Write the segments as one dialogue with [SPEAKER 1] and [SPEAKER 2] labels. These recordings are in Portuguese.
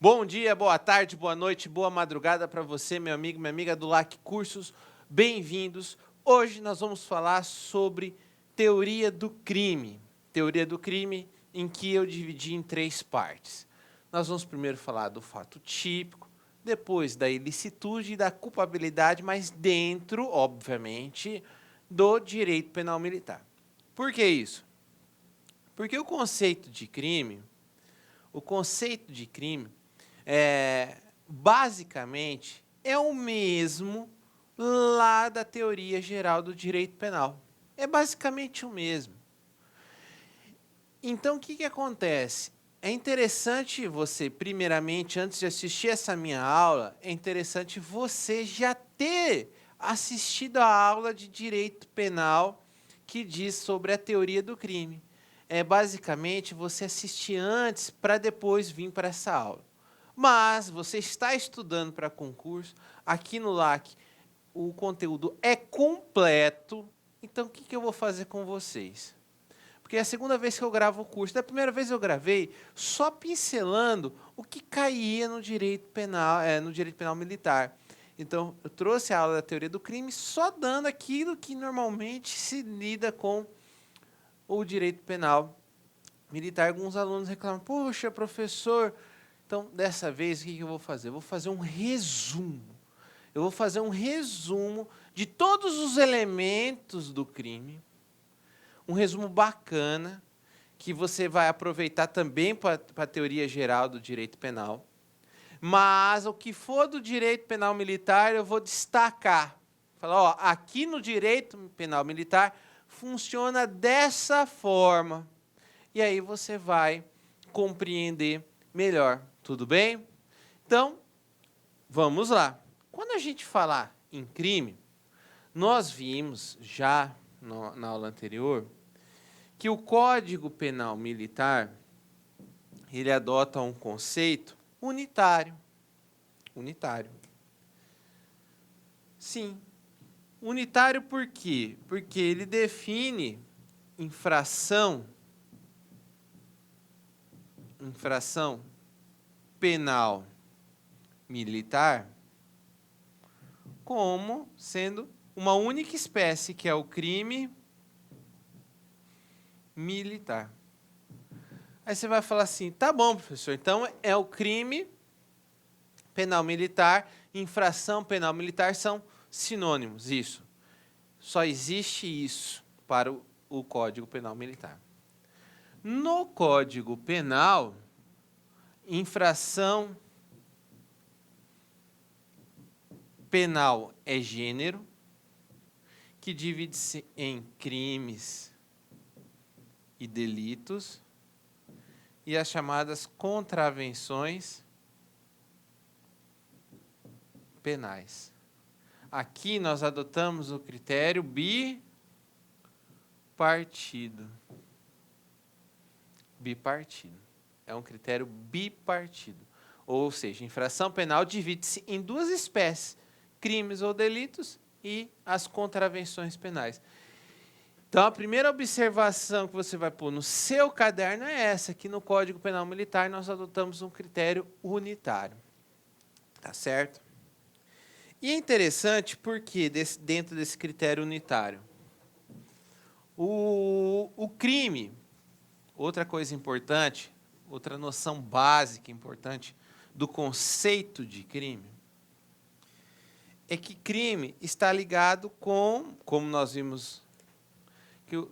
[SPEAKER 1] Bom dia, boa tarde, boa noite, boa madrugada para você, meu amigo, minha amiga do LAC Cursos. Bem-vindos. Hoje nós vamos falar sobre teoria do crime. Teoria do crime em que eu dividi em 3 partes. Nós vamos primeiro falar do fato típico, depois da ilicitude e da culpabilidade, mas dentro, obviamente, do direito penal militar. Por que isso? Porque o conceito de crime, basicamente, é o mesmo lá da teoria geral do direito penal. É basicamente o mesmo. Então, o que acontece? É interessante você, primeiramente, antes de assistir essa minha aula, é interessante você já ter assistido a aula de direito penal que diz sobre a teoria do crime. É basicamente você assistir antes para depois vir para essa aula. Mas você está estudando para concurso, aqui no LAC o conteúdo é completo, então o que eu vou fazer com vocês? Porque é a segunda vez que eu gravo o curso. Da primeira vez eu gravei só pincelando o que caía no direito penal militar. Então, eu trouxe a aula da teoria do crime só dando aquilo que normalmente se lida com o direito penal militar. Alguns alunos reclamam, poxa, professor. Então, dessa vez, o que eu vou fazer? Eu vou fazer um resumo. Eu vou fazer um resumo de todos os elementos do crime, um resumo bacana, que você vai aproveitar também para a teoria geral do direito penal. Mas o que for do direito penal militar, eu vou destacar. Falar, ó, aqui no direito penal militar funciona dessa forma. E aí você vai compreender melhor, tudo bem? Então, vamos lá. Quando a gente falar em crime, nós vimos já na aula anterior que o Código Penal Militar, ele adota um conceito unitário. Unitário. Sim. Unitário por quê? Porque ele define infração penal militar como sendo uma única espécie, que é o crime militar. Aí você vai falar assim, tá bom, professor, então é o crime penal militar, infração penal militar são sinônimos, isso. Só existe isso para o Código Penal Militar. No Código Penal, infração penal é gênero, que divide-se em crimes e delitos, e as chamadas contravenções penais. Aqui nós adotamos o critério bipartido. Bipartido. É um critério bipartido. Ou seja, infração penal divide-se em 2 espécies, crimes ou delitos e as contravenções penais. Então, a primeira observação que você vai pôr no seu caderno é essa, que no Código Penal Militar nós adotamos um critério unitário. Tá certo? E é interessante porque, dentro desse critério unitário, o crime, outra coisa importante, outra noção básica importante do conceito de crime, é que crime está ligado com, como nós vimos,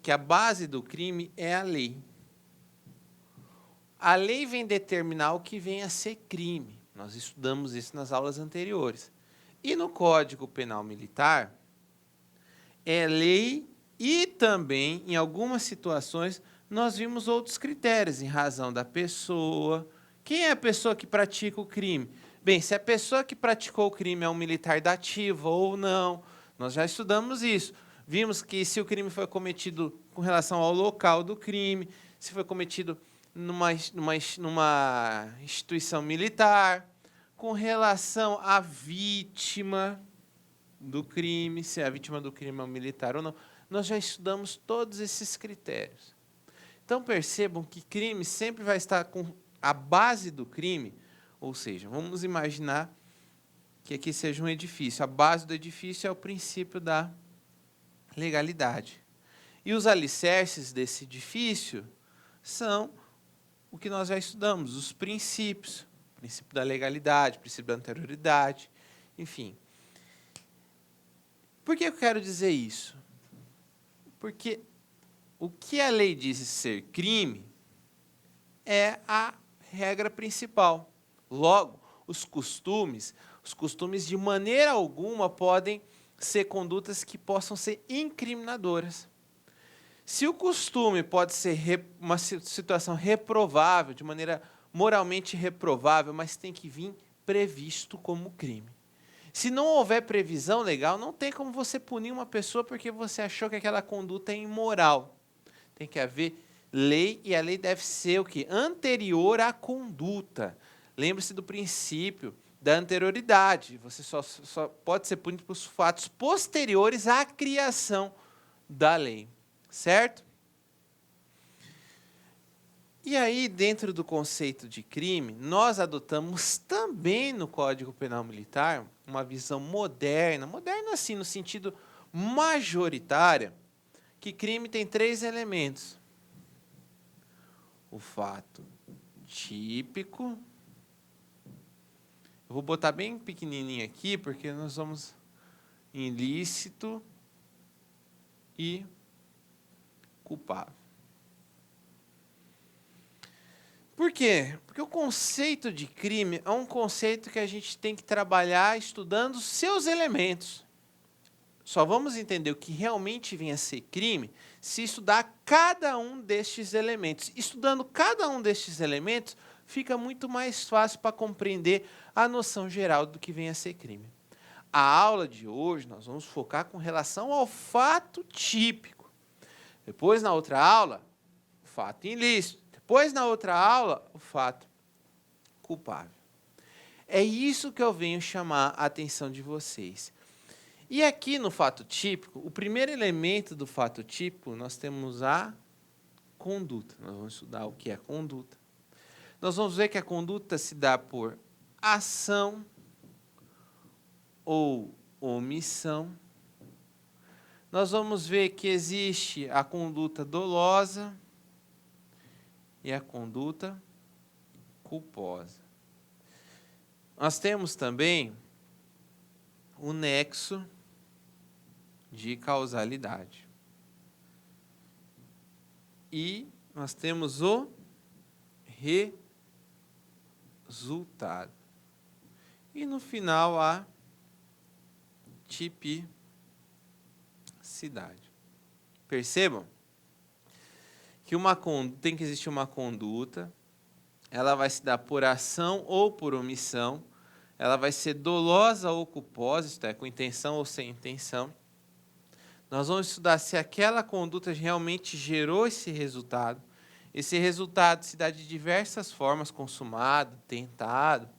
[SPEAKER 1] que a base do crime é a lei. A lei vem determinar o que vem a ser crime. Nós estudamos isso nas aulas anteriores. E no Código Penal Militar, é lei e também, em algumas situações, nós vimos outros critérios, em razão da pessoa. Quem é a pessoa que pratica o crime? Bem, se a pessoa que praticou o crime é um militar da ativa ou não, nós já estudamos isso. Vimos que se o crime foi cometido com relação ao local do crime, se foi cometido numa instituição militar, com relação à vítima do crime, se a vítima do crime é um militar ou não. Nós já estudamos todos esses critérios. Então percebam que crime sempre vai estar com a base do crime Ou seja, vamos imaginar que aqui seja um edifício. A base do edifício é o princípio da legalidade. E os alicerces desse edifício são o que nós já estudamos, os princípios. O princípio da legalidade, o princípio da anterioridade, enfim. Por que eu quero dizer isso? Porque o que a lei diz ser crime é a regra principal. Logo, os costumes de maneira alguma podem ser condutas que possam ser incriminadoras. Se o costume pode ser uma situação reprovável, de maneira moralmente reprovável, mas tem que vir previsto como crime. Se não houver previsão legal, não tem como você punir uma pessoa porque você achou que aquela conduta é imoral. Tem que haver lei, e a lei deve ser o quê? Anterior à conduta. Lembre-se do princípio da anterioridade. Você só pode ser punido por fatos posteriores à criação da lei. Certo? E aí, dentro do conceito de crime, nós adotamos também no Código Penal Militar uma visão moderna assim, no sentido majoritário, que crime tem 3 elementos. O fato típico. Eu vou botar bem pequenininho aqui, porque nós vamos ilícito e culpável. Por quê? Porque o conceito de crime é um conceito que a gente tem que trabalhar estudando seus elementos. Só vamos entender o que realmente vem a ser crime se estudar cada um destes elementos. Estudando cada um destes elementos, fica muito mais fácil para compreender a noção geral do que vem a ser crime. A aula de hoje nós vamos focar com relação ao fato típico. Depois, na outra aula, o fato ilícito. Depois, na outra aula, o fato culpável. É isso que eu venho chamar a atenção de vocês. E aqui no fato típico, o primeiro elemento do fato típico, nós temos a conduta. Nós vamos estudar o que é conduta. Nós vamos ver que a conduta se dá por ação ou omissão. Nós vamos ver que existe a conduta dolosa e a conduta culposa. Nós temos também o nexo de causalidade. E nós temos o resultado. E no final a tipicidade. Percebam que tem que existir uma conduta, ela vai se dar por ação ou por omissão, ela vai ser dolosa ou culposa, isto é, com intenção ou sem intenção. Nós vamos estudar se aquela conduta realmente gerou esse resultado. Esse resultado se dá de diversas formas, consumado, tentado,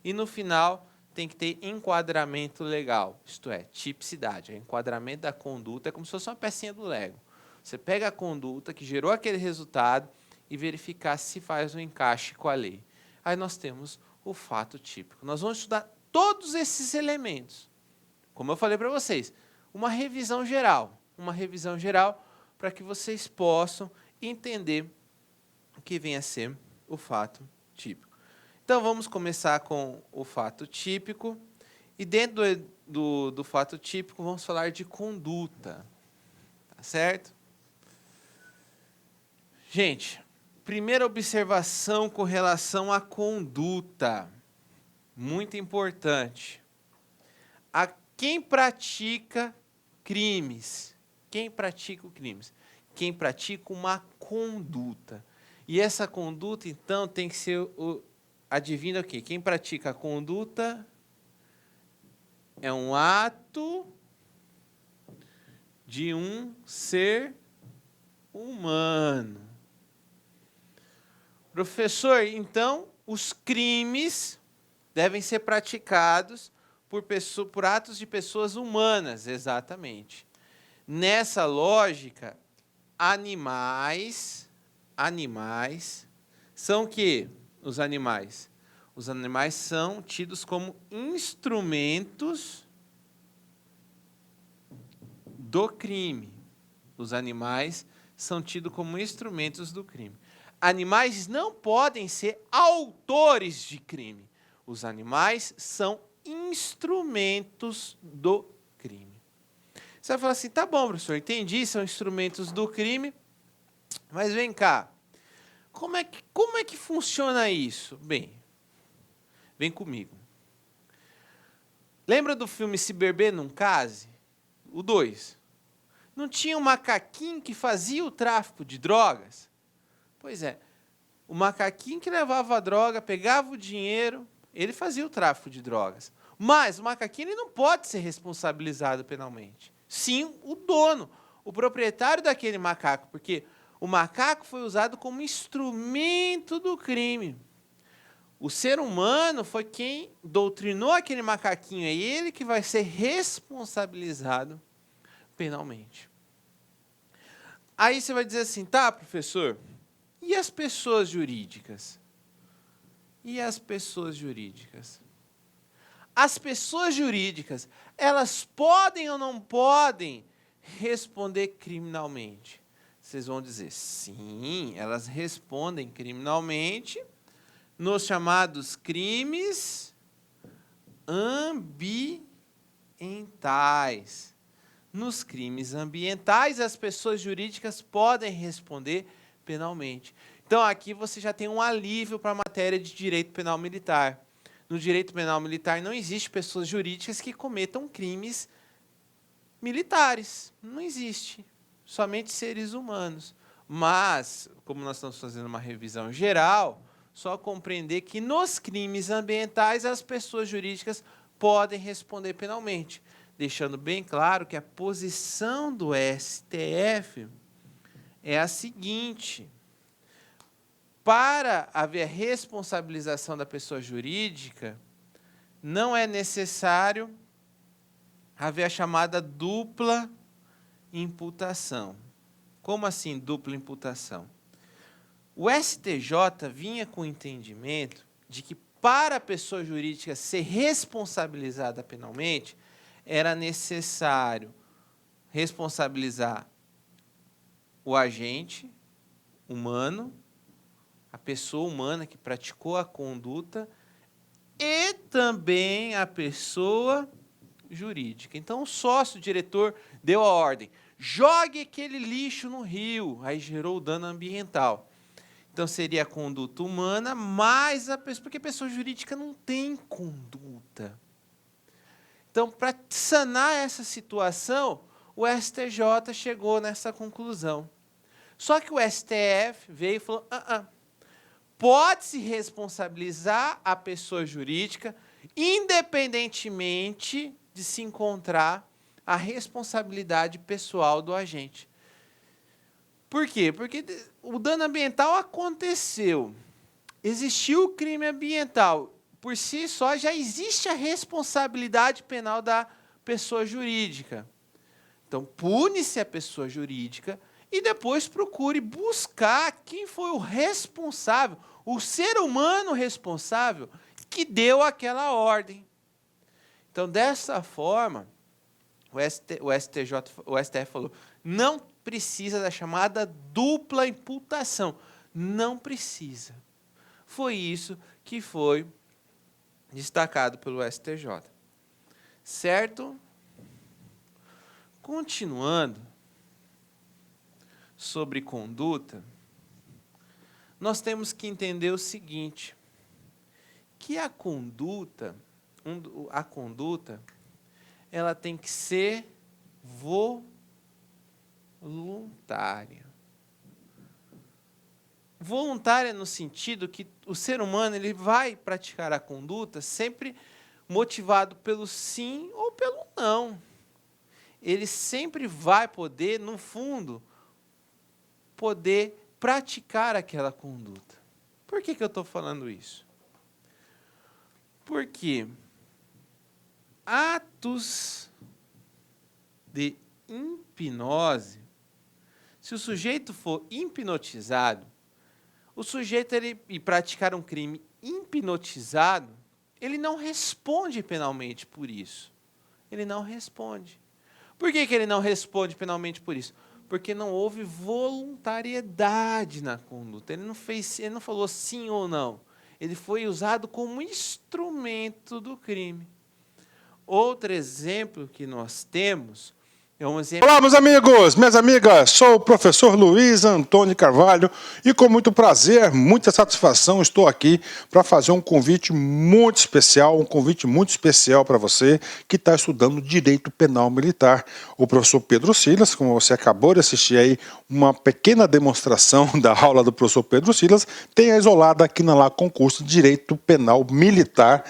[SPEAKER 1] e no final tem que ter enquadramento legal, isto é, tipicidade. O enquadramento da conduta é como se fosse uma pecinha do Lego. Você pega a conduta que gerou aquele resultado e verificar se faz um encaixe com a lei. Aí nós temos o fato típico. Nós vamos estudar todos esses elementos. Como eu falei para vocês, uma revisão geral para que vocês possam entender o que vem a ser o fato típico. Então vamos começar com o fato típico e dentro do fato típico vamos falar de conduta, tá certo? Gente, primeira observação com relação à conduta, muito importante. Quem pratica crimes? Quem pratica crimes? Quem pratica uma conduta. E essa conduta, então, tem que ser adivinha o quê? Quem pratica a conduta é um ato de um ser humano. Professor, então, os crimes devem ser praticados por atos de pessoas humanas, exatamente. Nessa lógica, animais são o quê? Os animais? Os animais são tidos como instrumentos do crime. Os animais são tidos como instrumentos do crime. Animais não podem ser autores de crime. Os animais são instrumentos do crime. Você vai falar assim, tá bom, professor, entendi, são instrumentos do crime, mas vem cá, como é que funciona isso? Bem, vem comigo. Lembra do filme Se Beber Não Case? O 2. Não tinha um macaquinho que fazia o tráfico de drogas? Pois é, o macaquinho que levava a droga, pegava o dinheiro, ele fazia o tráfico de drogas. Mas o macaquinho ele não pode ser responsabilizado penalmente. Sim, o dono, o proprietário daquele macaco, porque o macaco foi usado como instrumento do crime. O ser humano foi quem doutrinou aquele macaquinho, é ele que vai ser responsabilizado penalmente. Aí você vai dizer assim, tá, professor, e as pessoas jurídicas? E as pessoas jurídicas? As pessoas jurídicas, elas podem ou não podem responder criminalmente? Vocês vão dizer, sim, elas respondem criminalmente nos chamados crimes ambientais. Nos crimes ambientais, as pessoas jurídicas podem responder penalmente. Então, aqui você já tem um alívio para a matéria de direito penal militar. No direito penal militar não existe pessoas jurídicas que cometam crimes militares. Não existe. Somente seres humanos. Mas, como nós estamos fazendo uma revisão geral, só compreender que nos crimes ambientais as pessoas jurídicas podem responder penalmente. Deixando bem claro que a posição do STF é a seguinte: para haver responsabilização da pessoa jurídica, não é necessário haver a chamada dupla imputação. Como assim dupla imputação? O STJ vinha com o entendimento de que para a pessoa jurídica ser responsabilizada penalmente, era necessário responsabilizar o agente humano, a pessoa humana que praticou a conduta e também a pessoa jurídica. Então, o sócio-diretor deu a ordem, jogue aquele lixo no rio, aí gerou o dano ambiental. Então, seria a conduta humana mais a pessoa, porque a pessoa jurídica não tem conduta. Então, para sanar essa situação, o STJ chegou nessa conclusão. Só que o STF veio e falou, pode-se responsabilizar a pessoa jurídica, independentemente de se encontrar a responsabilidade pessoal do agente. Por quê? Porque o dano ambiental aconteceu. Existiu o crime ambiental. Por si só, já existe a responsabilidade penal da pessoa jurídica. Então, pune-se a pessoa jurídica e depois procure buscar quem foi o responsável, o ser humano responsável que deu aquela ordem. Então, dessa forma, o STF falou, não precisa da chamada dupla imputação. Não precisa. Foi isso que foi destacado pelo STJ. Certo? Continuando sobre conduta, nós temos que entender o seguinte, que a conduta, ela tem que ser voluntária. Voluntária no sentido que o ser humano ele vai praticar a conduta sempre motivado pelo sim ou pelo não. Ele sempre vai poder, no fundo, poder praticar aquela conduta. Por que eu estou falando isso? Porque atos de hipnose, se o sujeito for hipnotizado, o sujeito ele praticar um crime hipnotizado, ele não responde penalmente por isso. Ele não responde. Por que ele não responde penalmente por isso? Porque não houve voluntariedade na conduta. Ele não falou sim ou não. Ele foi usado como instrumento do crime. Outro exemplo que nós temos é um exemplo...
[SPEAKER 2] Olá, meus amigos, minhas amigas, sou o professor Luiz Antônio Carvalho e com muito prazer, muita satisfação, estou aqui para fazer um convite muito especial, para você que está estudando Direito Penal Militar. O professor Pedro Silas, como você acabou de assistir aí, uma pequena demonstração da aula do professor Pedro Silas, tem a isolada aqui na Concurso de Direito Penal Militar,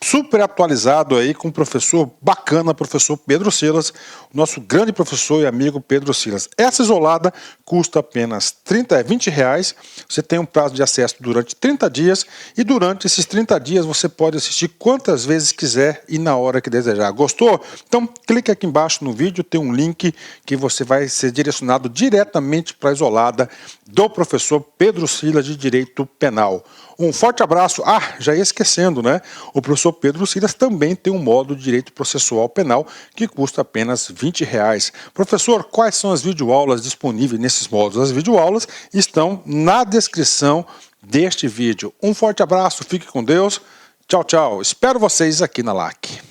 [SPEAKER 2] super atualizado aí com o professor bacana, professor Pedro Silas, nosso grande professor e amigo Pedro Silas. Essa isolada custa apenas R$20. Você tem um prazo de acesso durante 30 dias e durante esses 30 dias você pode assistir quantas vezes quiser e na hora que desejar. Gostou? Então clique aqui embaixo no vídeo, tem um link que você vai ser direcionado diretamente para a isolada do professor Pedro Silas de Direito Penal. Um forte abraço. Já ia esquecendo, né? O professor Pedro Silas também tem um módulo de Direito Processual Penal que custa apenas R$20. Professor, quais são as videoaulas disponíveis nesses módulos? As videoaulas estão na descrição deste vídeo. Um forte abraço, fique com Deus. Tchau, tchau. Espero vocês aqui na LAC.